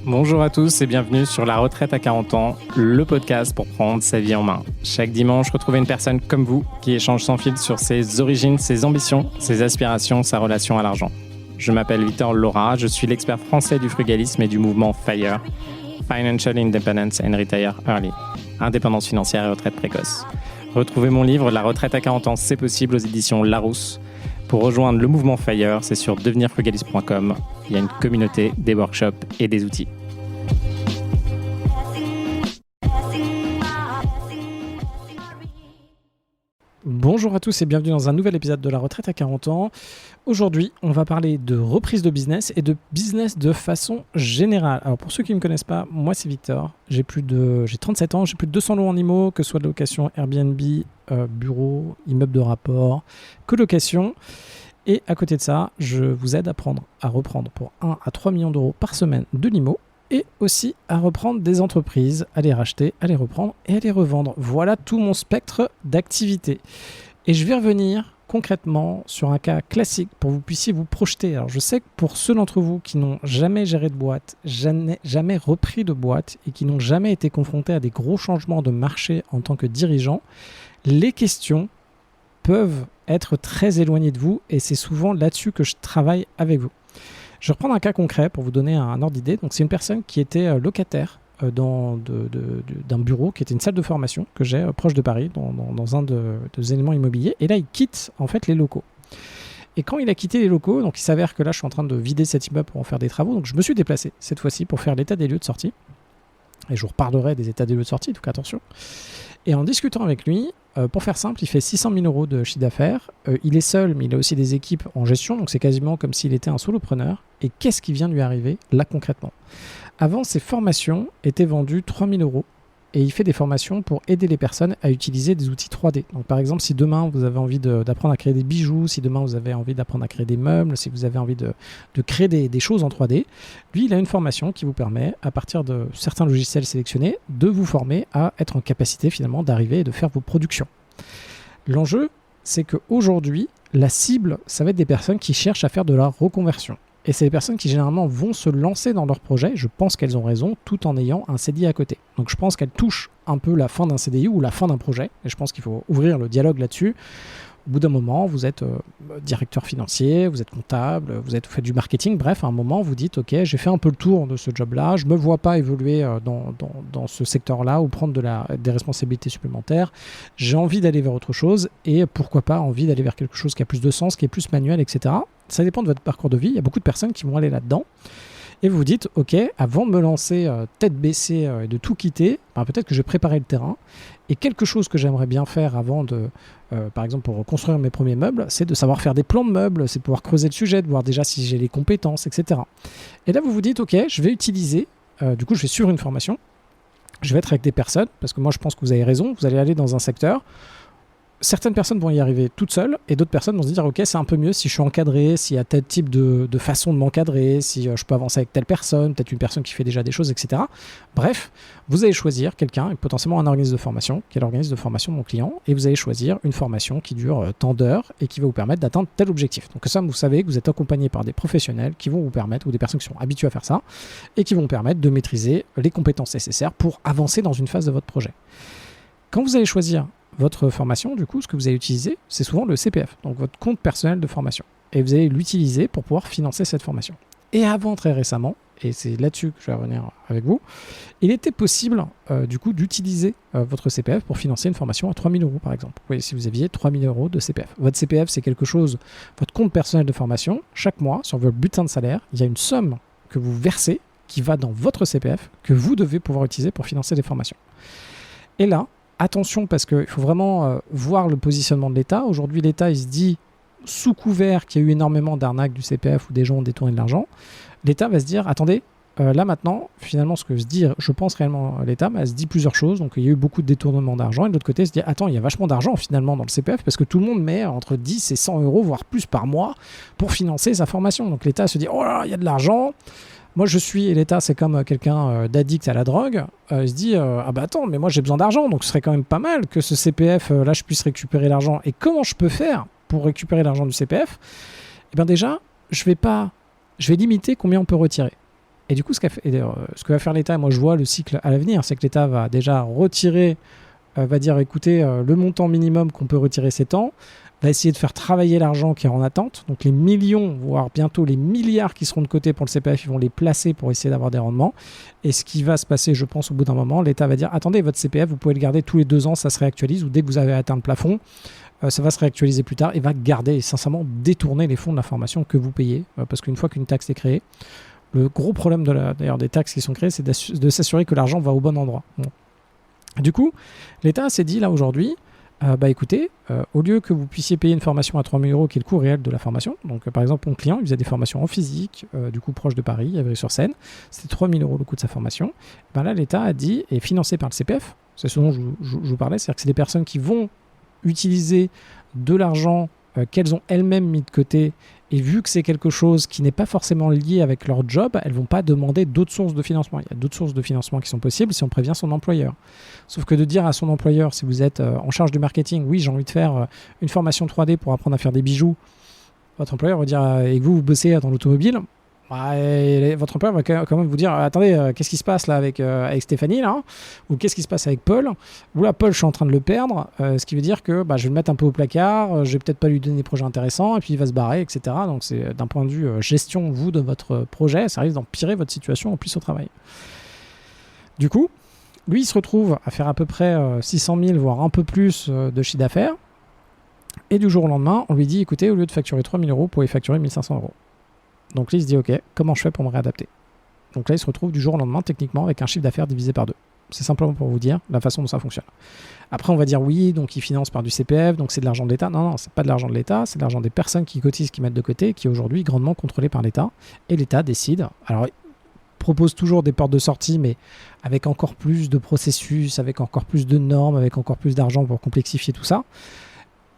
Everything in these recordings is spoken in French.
Bonjour à tous et bienvenue sur La Retraite à 40 ans, le podcast pour prendre sa vie en main. Chaque dimanche, retrouvez une personne comme vous qui échange sans fil sur ses origines, ses ambitions, ses aspirations, sa relation à l'argent. Je m'appelle Victor Laura, je suis l'expert français du frugalisme et du mouvement FIRE, Financial Independence and Retire Early, indépendance financière et retraite précoce. Retrouvez mon livre La Retraite à 40 ans, c'est possible aux éditions Larousse. Pour rejoindre le mouvement FIRE, c'est sur devenirfrugaliste.com. Il y a une communauté, des workshops et des outils. Bonjour à tous et bienvenue dans un nouvel épisode de La Retraite à 40 ans. Aujourd'hui, on va parler de reprise de business et de business de façon générale. Alors pour ceux qui ne me connaissent pas, moi c'est Victor. J'ai 37 ans, j'ai plus de 200 lots en IMO, que ce soit de location Airbnb, bureau, immeuble de rapport, colocation. Et à côté de ça, je vous aide à reprendre pour 1 à 3 millions d'euros par semaine de l'IMO et aussi à reprendre des entreprises, à les racheter, à les reprendre et à les revendre. Voilà tout mon spectre d'activité. Et je vais revenir concrètement sur un cas classique pour que vous puissiez vous projeter. Alors je sais que pour ceux d'entre vous qui n'ont jamais géré de boîte, jamais repris de boîte et qui n'ont jamais été confrontés à des gros changements de marché en tant que dirigeant, les questions peuvent être très éloignées de vous et c'est souvent là-dessus que je travaille avec vous. Je vais reprendre un cas concret pour vous donner un ordre d'idée. Donc, c'est une personne qui était locataire d'un bureau qui était une salle de formation que j'ai proche de Paris, dans un des éléments immobiliers. Et là, il quitte en fait les locaux. Et quand il a quitté les locaux, donc il s'avère que là, je suis en train de vider cet immeuble pour en faire des travaux. Donc, je me suis déplacé cette fois-ci pour faire l'état des lieux de sortie. Et je vous reparlerai des états des lieux de sortie, donc attention. Et en discutant avec lui, pour faire simple, il fait 600 000 euros de chiffre d'affaires. Il est seul, mais il a aussi des équipes en gestion, donc c'est quasiment comme s'il était un solopreneur. Et qu'est-ce qui vient de lui arriver là concrètement ? Avant, ses formations étaient vendues 3 000 euros. Et il fait des formations pour aider les personnes à utiliser des outils 3D. Donc par exemple, si demain vous avez envie d'apprendre à créer des bijoux, si demain vous avez envie d'apprendre à créer des meubles, si vous avez envie de créer des choses en 3D, lui il a une formation qui vous permet, à partir de certains logiciels sélectionnés, de vous former à être en capacité finalement d'arriver et de faire vos productions. L'enjeu, c'est qu'aujourd'hui, la cible, ça va être des personnes qui cherchent à faire de la reconversion. Et c'est les personnes qui généralement vont se lancer dans leur projet, je pense qu'elles ont raison, tout en ayant un CDI à côté. Donc je pense qu'elles touchent un peu la fin d'un CDI ou la fin d'un projet, et je pense qu'il faut ouvrir le dialogue là-dessus. Au bout d'un moment, vous êtes directeur financier, vous êtes comptable, vous faites du marketing, bref, à un moment, vous dites « Ok, j'ai fait un peu le tour de ce job-là, je ne me vois pas évoluer dans ce secteur-là ou prendre des responsabilités supplémentaires, j'ai envie d'aller vers autre chose et pourquoi pas envie d'aller vers quelque chose qui a plus de sens, qui est plus manuel, etc. » Ça dépend de votre parcours de vie, il y a beaucoup de personnes qui vont aller là-dedans. Et vous vous dites, ok, avant de me lancer tête baissée et de tout quitter, peut-être que je vais préparer le terrain. Et quelque chose que j'aimerais bien faire avant par exemple pour construire mes premiers meubles, c'est de savoir faire des plans de meubles, c'est de pouvoir creuser le sujet, de voir déjà si j'ai les compétences, etc. Et là, vous vous dites, ok, je vais utiliser, du coup, je vais suivre une formation, je vais être avec des personnes, parce que moi, je pense que vous avez raison, vous allez aller dans un secteur. Certaines personnes vont y arriver toutes seules et d'autres personnes vont se dire ok, c'est un peu mieux si je suis encadré, s'il y a tel type de façon de m'encadrer, si je peux avancer avec telle personne, peut-être une personne qui fait déjà des choses, etc. Bref, vous allez choisir quelqu'un, et potentiellement un organisme de formation, qui est l'organisme de formation de mon client, et vous allez choisir une formation qui dure tant d'heures et qui va vous permettre d'atteindre tel objectif. Donc ça, vous savez que vous êtes accompagné par des professionnels qui vont vous permettre, ou des personnes qui sont habituées à faire ça, et qui vont vous permettre de maîtriser les compétences nécessaires pour avancer dans une phase de votre projet. Quand vous allez choisir votre formation, du coup, ce que vous allez utiliser, c'est souvent le CPF, donc votre compte personnel de formation. Et vous allez l'utiliser pour pouvoir financer cette formation. Et avant, très récemment, et c'est là-dessus que je vais revenir avec vous, il était possible, du coup, d'utiliser votre CPF pour financer une formation à 3 000 euros, par exemple. Vous voyez, si vous aviez 3 000 euros de CPF. Votre CPF, c'est quelque chose, votre compte personnel de formation, chaque mois, sur votre bulletin de salaire, il y a une somme que vous versez qui va dans votre CPF, que vous devez pouvoir utiliser pour financer des formations. Et là, attention, parce qu'il faut vraiment voir le positionnement de l'État. Aujourd'hui, l'État, il se dit, sous couvert qu'il y a eu énormément d'arnaques du CPF où des gens ont détourné de l'argent, l'État va se dire, attendez, là maintenant, finalement, ce que se dit, je pense réellement l'État, se dit plusieurs choses. Donc, il y a eu beaucoup de détournements d'argent. Et de l'autre côté, il se dit, attends, il y a vachement d'argent finalement dans le CPF parce que tout le monde met entre 10 et 100 euros, voire plus par mois pour financer sa formation. Donc, l'État se dit, oh là, il y a de l'argent. Moi, et l'État, c'est comme quelqu'un d'addict à la drogue. Il se dit, ah bah attends, mais moi, j'ai besoin d'argent. Donc, ce serait quand même pas mal que ce CPF, là, je puisse récupérer l'argent. Et comment je peux faire pour récupérer l'argent du CPF ? Eh bien déjà, je vais limiter combien on peut retirer. Et du coup, ce que va faire l'État, et moi je vois le cycle à l'avenir, c'est que l'État va déjà retirer, va dire écoutez, le montant minimum qu'on peut retirer c'est tant, va essayer de faire travailler l'argent qui est en attente, donc les millions, voire bientôt les milliards qui seront de côté pour le CPF, ils vont les placer pour essayer d'avoir des rendements. Et ce qui va se passer, je pense, au bout d'un moment, l'État va dire attendez, votre CPF, vous pouvez le garder tous les 2 ans, ça se réactualise, ou dès que vous avez atteint le plafond, ça va se réactualiser plus tard et va garder et sincèrement détourner les fonds de la formation que vous payez, parce qu'une fois qu'une taxe est créée, le gros problème d'ailleurs des taxes qui sont créées, c'est de s'assurer que l'argent va au bon endroit. Bon. Du coup, l'État s'est dit là aujourd'hui, écoutez, au lieu que vous puissiez payer une formation à 3 000 € qui est le coût réel de la formation, donc par exemple mon client il faisait des formations en physique, du coup proche de Paris, à Ivry-sur-Seine, c'était 3 000 € le coût de sa formation, ben là l'État a dit, et financé par le CPF, c'est ce dont je vous parlais, c'est-à-dire que c'est des personnes qui vont utiliser de l'argent qu'elles ont elles-mêmes mis de côté, et vu que c'est quelque chose qui n'est pas forcément lié avec leur job, elles ne vont pas demander d'autres sources de financement. Il y a d'autres sources de financement qui sont possibles si on prévient son employeur. Sauf que de dire à son employeur, si vous êtes en charge du marketing, oui, j'ai envie de faire une formation 3D pour apprendre à faire des bijoux, votre employeur va dire, et que vous bossez dans l'automobile, votre employeur va quand même vous dire attendez, qu'est-ce qui se passe là avec Stéphanie là, ou qu'est-ce qui se passe avec Paul, ou là Paul je suis en train de le perdre, ce qui veut dire que je vais le mettre un peu au placard, je vais peut-être pas lui donner des projets intéressants et puis il va se barrer, etc. Donc c'est d'un point de vue gestion vous de votre projet, ça risque d'empirer votre situation en plus au travail. Du coup lui il se retrouve à faire à peu près 600 000 voire un peu plus de chiffre d'affaires, et du jour au lendemain on lui dit écoutez, au lieu de facturer 3 000 €, vous pouvez facturer 1 500 €. Donc là, il se dit, ok, comment je fais pour me réadapter? Donc là, il se retrouve du jour au lendemain, techniquement, avec un chiffre d'affaires divisé par 2. C'est simplement pour vous dire la façon dont ça fonctionne. Après, on va dire, oui, donc il finance par du CPF, donc c'est de l'argent de l'État. Non, c'est pas de l'argent de l'État, c'est de l'argent des personnes qui cotisent, qui mettent de côté, qui est aujourd'hui grandement contrôlé par l'État. Et l'État décide, alors il propose toujours des portes de sortie, mais avec encore plus de processus, avec encore plus de normes, avec encore plus d'argent pour complexifier tout ça.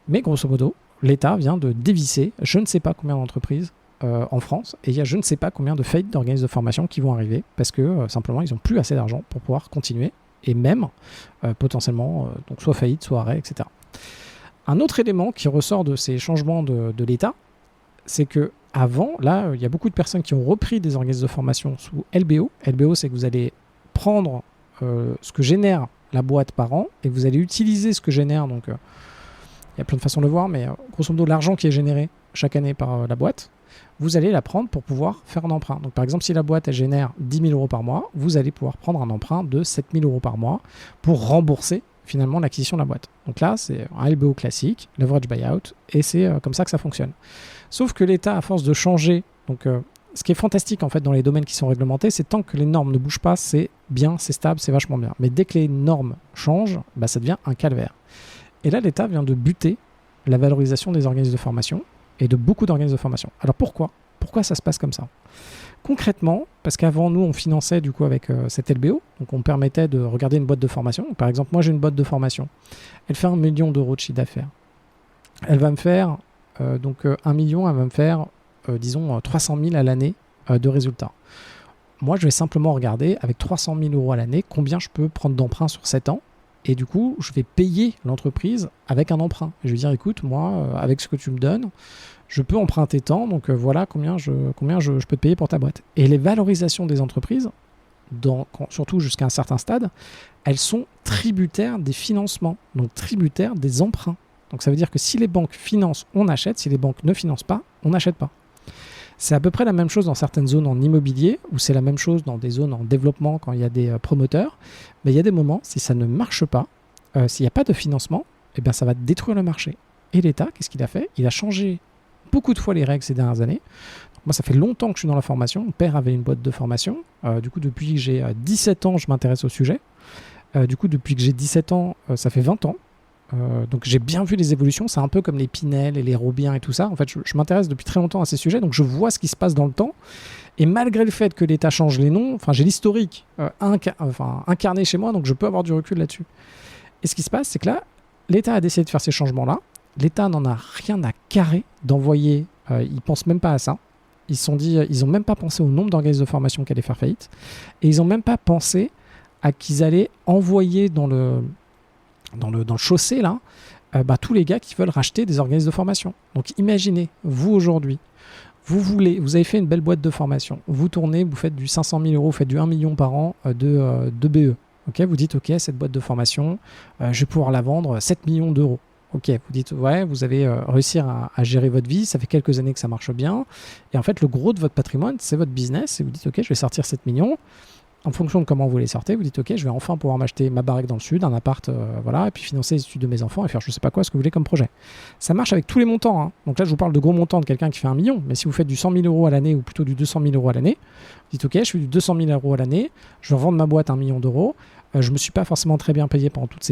Mais grosso modo, l'État vient de dévisser je ne sais pas combien d'entreprises en France, et il y a je ne sais pas combien de faillites d'organismes de formation qui vont arriver parce que simplement ils n'ont plus assez d'argent pour pouvoir continuer, et même potentiellement donc soit faillite, soit arrêt, etc. Un autre élément qui ressort de ces changements de l'État, c'est que avant, là, il y a beaucoup de personnes qui ont repris des organismes de formation sous LBO. LBO, c'est que vous allez prendre ce que génère la boîte par an et que vous allez utiliser ce que génère, donc il y a plein de façons de le voir, mais grosso modo l'argent qui est généré chaque année par la boîte, vous allez la prendre pour pouvoir faire un emprunt. Donc par exemple, si la boîte elle génère 10 000 € par mois, vous allez pouvoir prendre un emprunt de 7 000 € par mois pour rembourser finalement l'acquisition de la boîte. Donc là, c'est un LBO classique, leverage buyout, et c'est comme ça que ça fonctionne. Sauf que l'État, à force de changer, donc ce qui est fantastique en fait dans les domaines qui sont réglementés, c'est tant que les normes ne bougent pas, c'est bien, c'est stable, c'est vachement bien. Mais dès que les normes changent, ça devient un calvaire. Et là, l'État vient de buter la valorisation des organismes de formation et de beaucoup d'organismes de formation. Alors pourquoi ça se passe comme ça? Concrètement, parce qu'avant nous on finançait du coup avec cette LBO, donc on permettait de regarder une boîte de formation. Donc, par exemple, moi j'ai une boîte de formation, elle fait 1 million d'euros de chiffre d'affaires. Elle va me faire 1 million, elle va me faire disons 300 000 à l'année de résultats. Moi je vais simplement regarder avec 300 000 € à l'année combien je peux prendre d'emprunt sur 7 ans. Et du coup, je vais payer l'entreprise avec un emprunt. Je vais dire, écoute, moi, avec ce que tu me donnes, je peux emprunter tant, donc voilà combien je peux te payer pour ta boîte. Et les valorisations des entreprises, surtout jusqu'à un certain stade, elles sont tributaires des financements, donc tributaires des emprunts. Donc ça veut dire que si les banques financent, on achète, si les banques ne financent pas, on n'achète pas. C'est à peu près la même chose dans certaines zones en immobilier, ou c'est la même chose dans des zones en développement quand il y a des promoteurs. Mais il y a des moments, si ça ne marche pas, s'il n'y a pas de financement, ça va détruire le marché. Et l'État, qu'est-ce qu'il a fait? Il a changé beaucoup de fois les règles ces dernières années. Donc moi, ça fait longtemps que je suis dans la formation. Mon père avait une boîte de formation. Du coup, depuis que j'ai 17 ans, je m'intéresse au sujet. Du coup, depuis que j'ai 17 ans, ça fait 20 ans. Donc j'ai bien vu les évolutions, c'est un peu comme les Pinel et les Robiens et tout ça. En fait, je m'intéresse depuis très longtemps à ces sujets, donc je vois ce qui se passe dans le temps. Et malgré le fait que l'État change les noms, j'ai l'historique incarné chez moi, donc je peux avoir du recul là-dessus. Et ce qui se passe, c'est que là, l'État a décidé de faire ces changements-là. L'État n'en a rien à carrer d'envoyer, ils pensent même pas à ça. Ils se sont dit, ils n'ont même pas pensé au nombre d'organismes de formation qui allaient faire faillite. Et ils n'ont même pas pensé à qu'ils allaient envoyer dans le chaussée là, tous les gars qui veulent racheter des organismes de formation. Donc imaginez, vous aujourd'hui, vous avez fait une belle boîte de formation. Vous tournez, vous faites du 500 000 euros, vous faites du 1 million par an de BE. Ok, vous dites, ok, cette boîte de formation, je vais pouvoir la vendre 7 millions d'euros. Ok, vous dites, ouais, vous avez réussi à gérer votre vie, ça fait quelques années que ça marche bien. Et en fait, le gros de votre patrimoine, c'est votre business. Et vous dites, ok, je vais sortir 7 millions. En fonction de comment vous les sortez, vous dites, ok, je vais enfin pouvoir m'acheter ma baraque dans le sud, un appart, voilà, et puis financer les études de mes enfants et faire je sais pas quoi, ce que vous voulez comme projet. Ça marche avec tous les montants. Hein. Donc là, je vous parle de gros montants de quelqu'un qui fait 1 million. Mais si vous faites du 100 000 euros à l'année ou plutôt du 200 000 euros à l'année, vous dites, ok, je fais du 200 000 euros à l'année, je vais revendre ma boîte à 1 million d'euros. Je ne me suis pas forcément très bien payé pendant toutes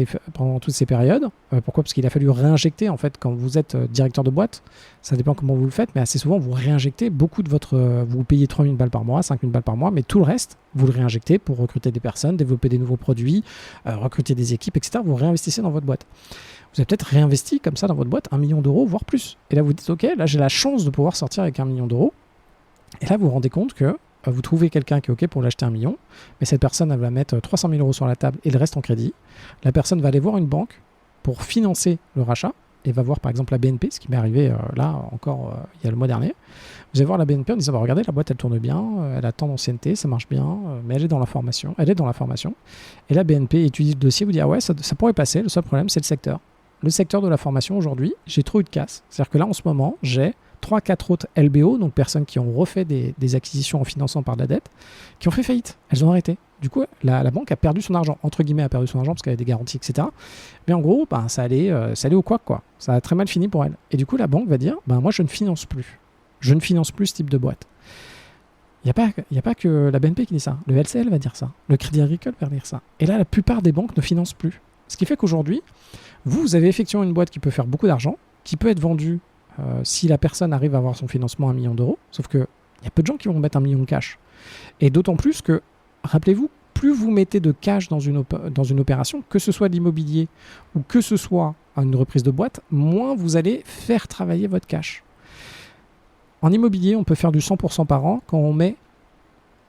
ces périodes. Pourquoi ? Parce qu'il a fallu réinjecter, en fait, quand vous êtes directeur de boîte, ça dépend comment vous le faites, mais assez souvent, vous réinjectez beaucoup de votre... vous payez 3 000 balles par mois, 5 000 balles par mois, mais tout le reste, vous le réinjectez pour recruter des personnes, développer des nouveaux produits, recruter des équipes, etc. Vous réinvestissez dans votre boîte. Vous avez peut-être réinvesti comme ça dans votre boîte 1 million d'euros, voire plus. Et là, vous dites, ok, là, j'ai la chance de pouvoir sortir avec 1 million d'euros. Et là, vous vous rendez compte que vous trouvez quelqu'un qui est OK pour l'acheter 1 million, mais cette personne, elle va mettre 300 000 euros sur la table et le reste en crédit. La personne va aller voir une banque pour financer le rachat et va voir par exemple la BNP, ce qui m'est arrivé là encore il y a le mois dernier. Vous allez voir la BNP en disant, bah, regardez, la boîte, elle tourne bien, elle a tant d'ancienneté, ça marche bien, mais elle est dans la formation. Et la BNP étudie le dossier, vous dit, ah ouais, ça pourrait passer, le seul problème, c'est le secteur. Le secteur de la formation aujourd'hui, j'ai trop eu de casse. C'est-à-dire que là, en ce moment, j'ai 3-4 autres LBO, donc personnes qui ont refait des acquisitions en finançant par de la dette, qui ont fait faillite. Elles ont arrêté. Du coup, la banque a perdu son argent, entre guillemets, a perdu son argent parce qu'elle avait des garanties, etc. Mais en gros, ça allait au couac, quoi. Ça a très mal fini pour elle. Et du coup, la banque va dire, moi, je ne finance plus. Je ne finance plus ce type de boîte. Il n'y a pas que la BNP qui dit ça. Le LCL va dire ça. Le Crédit Agricole va dire ça. Et là, la plupart des banques ne financent plus. Ce qui fait qu'aujourd'hui, vous avez effectivement une boîte qui peut faire beaucoup d'argent, qui peut être vendue si la personne arrive à avoir son financement à 1 million d'euros, sauf qu'il y a peu de gens qui vont mettre 1 million de cash. Et d'autant plus que, rappelez-vous, plus vous mettez de cash dans une opération, que ce soit de l'immobilier ou que ce soit une reprise de boîte, moins vous allez faire travailler votre cash. En immobilier, on peut faire du 100% par an quand on met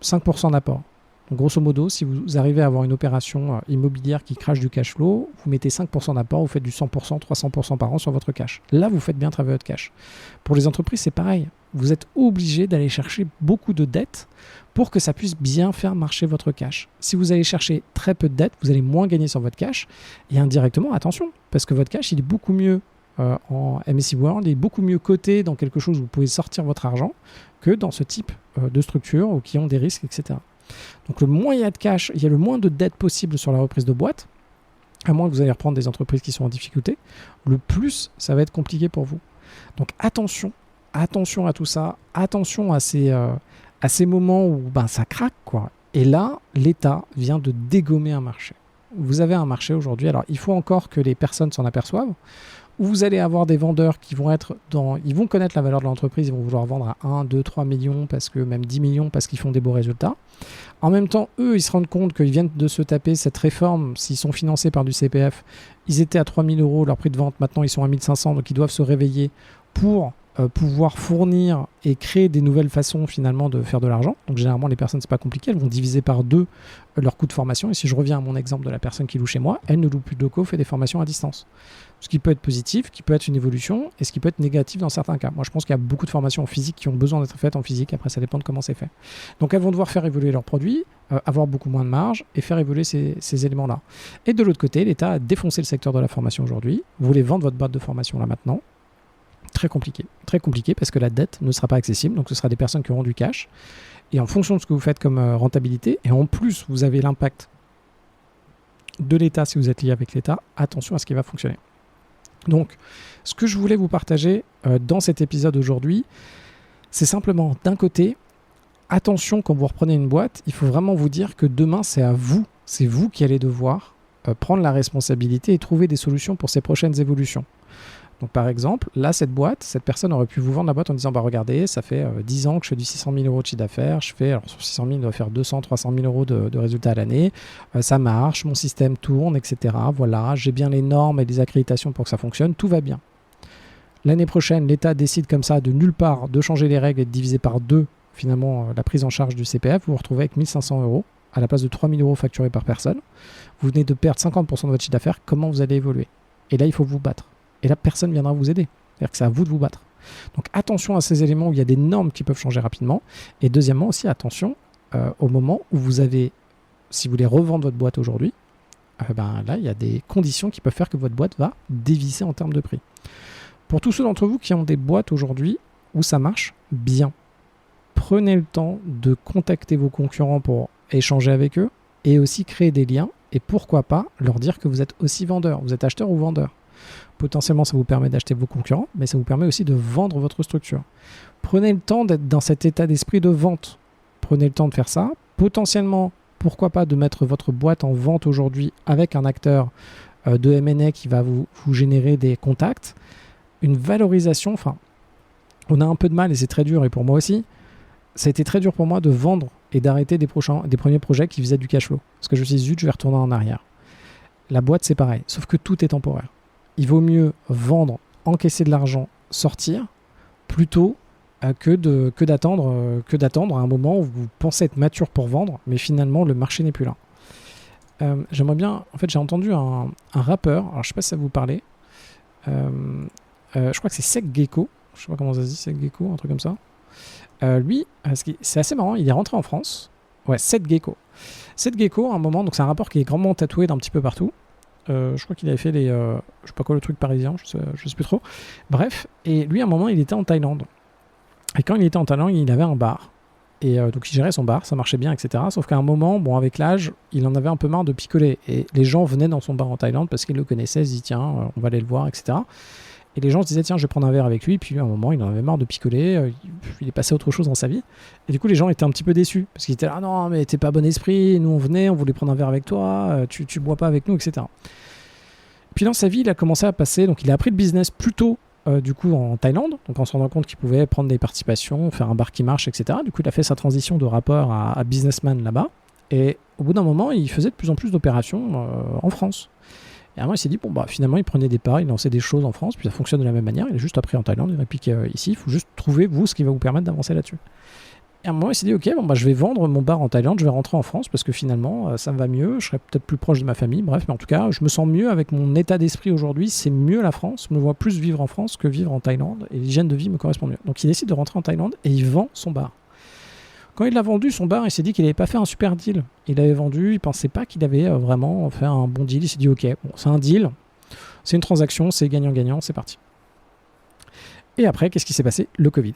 5% d'apport. Donc, grosso modo, si vous arrivez à avoir une opération immobilière qui crache du cash flow, vous mettez 5% d'apport, vous faites du 100%, 300% par an sur votre cash. Là, vous faites bien travailler votre cash. Pour les entreprises, c'est pareil. Vous êtes obligé d'aller chercher beaucoup de dettes pour que ça puisse bien faire marcher votre cash. Si vous allez chercher très peu de dettes, vous allez moins gagner sur votre cash. Et indirectement, attention, parce que votre cash, il est beaucoup mieux en MSCI World, il est beaucoup mieux coté dans quelque chose où vous pouvez sortir votre argent que dans ce type de structure ou qui ont des risques, etc. Donc le moins il y a de cash, il y a le moins de dettes possible sur la reprise de boîte, à moins que vous allez reprendre des entreprises qui sont en difficulté, le plus ça va être compliqué pour vous. Donc attention à tout ça, attention à ces moments où ça craque, quoi. Et là, l'État vient de dégommer un marché. Vous avez un marché aujourd'hui, alors il faut encore que les personnes s'en aperçoivent, où vous allez avoir des vendeurs qui vont ils vont connaître la valeur de l'entreprise, ils vont vouloir vendre à 1, 2, 3 millions, parce que même 10 millions, parce qu'ils font des beaux résultats. En même temps, eux, ils se rendent compte qu'ils viennent de se taper cette réforme, s'ils sont financés par du CPF, ils étaient à 3 000 euros leur prix de vente, maintenant ils sont à 1 500, donc ils doivent se réveiller pour pouvoir fournir et créer des nouvelles façons finalement de faire de l'argent. Donc généralement les personnes, c'est pas compliqué, elles vont diviser par 2 leur coût de formation. Et si je reviens à mon exemple de la personne qui loue chez moi, elle ne loue plus de locaux, fait des formations à distance. Ce qui peut être positif, qui peut être une évolution et ce qui peut être négatif dans certains cas. Moi je pense qu'il y a beaucoup de formations en physique qui ont besoin d'être faites en physique, après ça dépend de comment c'est fait. Donc elles vont devoir faire évoluer leurs produits, avoir beaucoup moins de marge et faire évoluer ces éléments-là. Et de l'autre côté, l'État a défoncé le secteur de la formation aujourd'hui. Vous voulez vendre votre boîte de formation là maintenant. Très compliqué parce que la dette ne sera pas accessible, donc ce sera des personnes qui auront du cash. Et en fonction de ce que vous faites comme rentabilité, et en plus vous avez l'impact de l'État si vous êtes lié avec l'État, attention à ce qui va fonctionner. Donc, ce que je voulais vous partager dans cet épisode aujourd'hui, c'est simplement d'un côté, attention quand vous reprenez une boîte, il faut vraiment vous dire que demain c'est à vous, c'est vous qui allez devoir prendre la responsabilité et trouver des solutions pour ces prochaines évolutions. Donc par exemple, là, cette personne aurait pu vous vendre la boîte en disant, regardez, ça fait 10 ans que je fais du 600 000 euros de chiffre d'affaires, alors sur 600 000, il doit faire 200, 300 000 euros de résultats à l'année, ça marche, mon système tourne, etc. Voilà, j'ai bien les normes et les accréditations pour que ça fonctionne, tout va bien. L'année prochaine, l'État décide comme ça, de nulle part, de changer les règles et de diviser par 2, finalement, la prise en charge du CPF, vous vous retrouvez avec 1 500 euros à la place de 3 000 euros facturés par personne. Vous venez de perdre 50% de votre chiffre d'affaires, comment vous allez évoluer ? Et là, il faut vous battre. Et là, personne ne viendra vous aider. C'est-à-dire que c'est à vous de vous battre. Donc attention à ces éléments où il y a des normes qui peuvent changer rapidement. Et deuxièmement aussi, attention au moment où vous avez, si vous voulez revendre votre boîte aujourd'hui, là, il y a des conditions qui peuvent faire que votre boîte va dévisser en termes de prix. Pour tous ceux d'entre vous qui ont des boîtes aujourd'hui où ça marche bien, prenez le temps de contacter vos concurrents pour échanger avec eux et aussi créer des liens et pourquoi pas leur dire que vous êtes aussi vendeur, vous êtes acheteur ou vendeur. Potentiellement, ça vous permet d'acheter vos concurrents, mais ça vous permet aussi de vendre votre structure. Prenez le temps d'être dans cet état d'esprit de vente. Prenez le temps de faire ça. Potentiellement, pourquoi pas de mettre votre boîte en vente aujourd'hui avec un acteur de M&A qui va vous générer des contacts. Une valorisation, on a un peu de mal et c'est très dur, et pour moi aussi, ça a été très dur pour moi de vendre et d'arrêter des premiers projets qui faisaient du cash flow. Parce que je me suis dit, zut, je vais retourner en arrière. La boîte, c'est pareil, sauf que tout est temporaire. Il vaut mieux vendre, encaisser de l'argent, sortir, plutôt que d'attendre à un moment où vous pensez être mature pour vendre, mais finalement, le marché n'est plus là. J'aimerais bien... En fait, j'ai entendu un rappeur, alors je ne sais pas si ça vous parlait, je crois que c'est Sek Gecko, je ne sais pas comment ça se dit, Sek Gecko, un truc comme ça. Lui, c'est assez marrant, il est rentré en France. Ouais, Seth Gecko. Seth Gecko, à un moment, donc c'est un rappeur qui est grandement tatoué d'un petit peu partout. Je crois qu'il avait fait je sais pas quoi, le truc parisien, je sais plus trop. Bref, et lui, à un moment, il était en Thaïlande. Et quand il était en Thaïlande, il avait un bar. Et donc il gérait son bar, ça marchait bien, etc. Sauf qu'à un moment, avec l'âge, il en avait un peu marre de picoler. Et les gens venaient dans son bar en Thaïlande parce qu'ils le connaissaient, ils se disaient, tiens, on va aller le voir, etc. Et les gens se disaient, tiens, je vais prendre un verre avec lui. Et puis, à un moment, il en avait marre de picoler. Il est passé à autre chose dans sa vie. Et du coup, les gens étaient un petit peu déçus. Parce qu'ils étaient là, non, mais t'es pas bon esprit. Nous, on venait, on voulait prendre un verre avec toi. Tu bois pas avec nous, etc. Puis, dans sa vie, il a commencé à passer. Donc, il a appris le business plutôt, du coup, en Thaïlande. Donc, en se rendant compte qu'il pouvait prendre des participations, faire un bar qui marche, etc. Du coup, il a fait sa transition de rappeur à businessman là-bas. Et au bout d'un moment, il faisait de plus en plus d'opérations en France. Et à un moment, il s'est dit, finalement, il prenait des parts, il lançait des choses en France, puis ça fonctionne de la même manière. Il est juste appris en Thaïlande, il réplique ici. Il faut juste trouver, vous, ce qui va vous permettre d'avancer là-dessus. Et à un moment, il s'est dit, ok, je vais vendre mon bar en Thaïlande, je vais rentrer en France, parce que finalement, ça me va mieux, je serai peut-être plus proche de ma famille. Bref, mais en tout cas, je me sens mieux avec mon état d'esprit aujourd'hui. C'est mieux la France. Je me vois plus vivre en France que vivre en Thaïlande. Et l'hygiène de vie me correspond mieux. Donc, il décide de rentrer en Thaïlande et il vend son bar. Quand il a vendu son bar, il s'est dit qu'il n'avait pas fait un super deal. Il avait vendu, il ne pensait pas qu'il avait vraiment fait un bon deal. Il s'est dit, ok, c'est un deal. C'est une transaction, c'est gagnant-gagnant, c'est parti. Et après, qu'est-ce qui s'est passé ? Le Covid.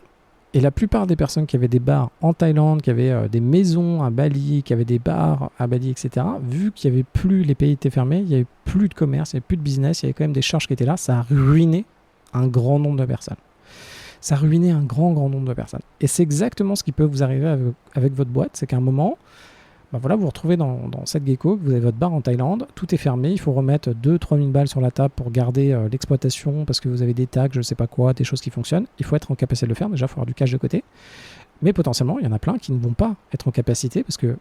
Et la plupart des personnes qui avaient des bars en Thaïlande, qui avaient des maisons à Bali, qui avaient des bars à Bali, etc., vu qu'il n'y avait plus, les pays étaient fermés, il n'y avait plus de commerce, il n'y avait plus de business, il y avait quand même des charges qui étaient là, ça a ruiné un grand nombre de personnes. Ça a ruiné un grand nombre de personnes. Et c'est exactement ce qui peut vous arriver avec votre boîte, c'est qu'à un moment, vous vous retrouvez dans Seth Gecko, vous avez votre bar en Thaïlande, tout est fermé, il faut remettre 2-3 000 balles sur la table pour garder l'exploitation parce que vous avez des taxes, je ne sais pas quoi, des choses qui fonctionnent. Il faut être en capacité de le faire, déjà il faut avoir du cash de côté. Mais potentiellement, il y en a plein qui ne vont pas être en capacité parce que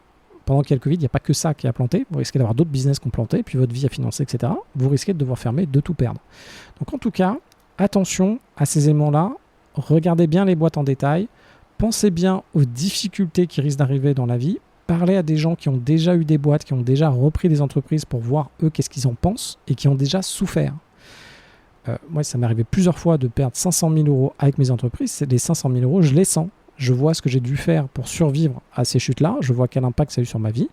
pendant qu'il y a le Covid, il n'y a pas que ça qui a planté. Vous risquez d'avoir d'autres business qui ont planté, puis votre vie à financer, etc. Vous risquez de devoir fermer, de tout perdre. Donc en tout cas, attention à ces éléments-là, regardez bien les boîtes en détail, pensez bien aux difficultés qui risquent d'arriver dans la vie. Parlez à des gens qui ont déjà eu des boîtes, qui ont déjà repris des entreprises pour voir eux qu'est-ce qu'ils en pensent et qui ont déjà souffert. Moi, ça m'est arrivé plusieurs fois de perdre 500 000 euros avec mes entreprises. Les 500 000 euros, je les sens. Je vois ce que j'ai dû faire pour survivre à ces chutes-là. Je vois quel impact ça a eu sur ma vie.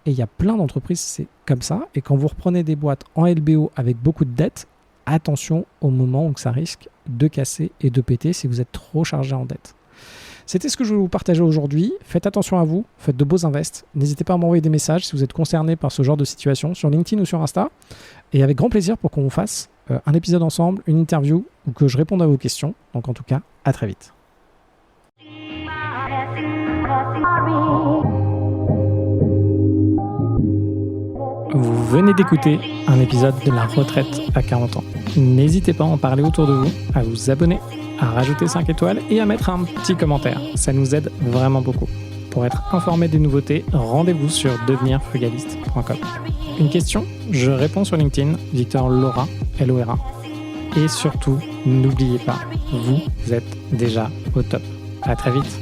Et il y a plein d'entreprises, c'est comme ça. Et quand vous reprenez des boîtes en LBO avec beaucoup de dettes, attention au moment où ça risque de casser et de péter si vous êtes trop chargé en dette. C'était ce que je voulais vous partager aujourd'hui. Faites attention à vous, faites de beaux invests. N'hésitez pas à m'envoyer des messages si vous êtes concerné par ce genre de situation sur LinkedIn ou sur Insta. Et avec grand plaisir pour qu'on fasse un épisode ensemble, une interview ou que je réponde à vos questions. Donc en tout cas, à très vite. Vous venez d'écouter un épisode de La Retraite à 40 ans. N'hésitez pas à en parler autour de vous, à vous abonner, à rajouter 5 étoiles et à mettre un petit commentaire. Ça nous aide vraiment beaucoup. Pour être informé des nouveautés, rendez-vous sur devenirfrugaliste.com. Une question ? Je réponds sur LinkedIn, Victor Lora, L-O-R-A. Et surtout, n'oubliez pas, vous êtes déjà au top. À très vite.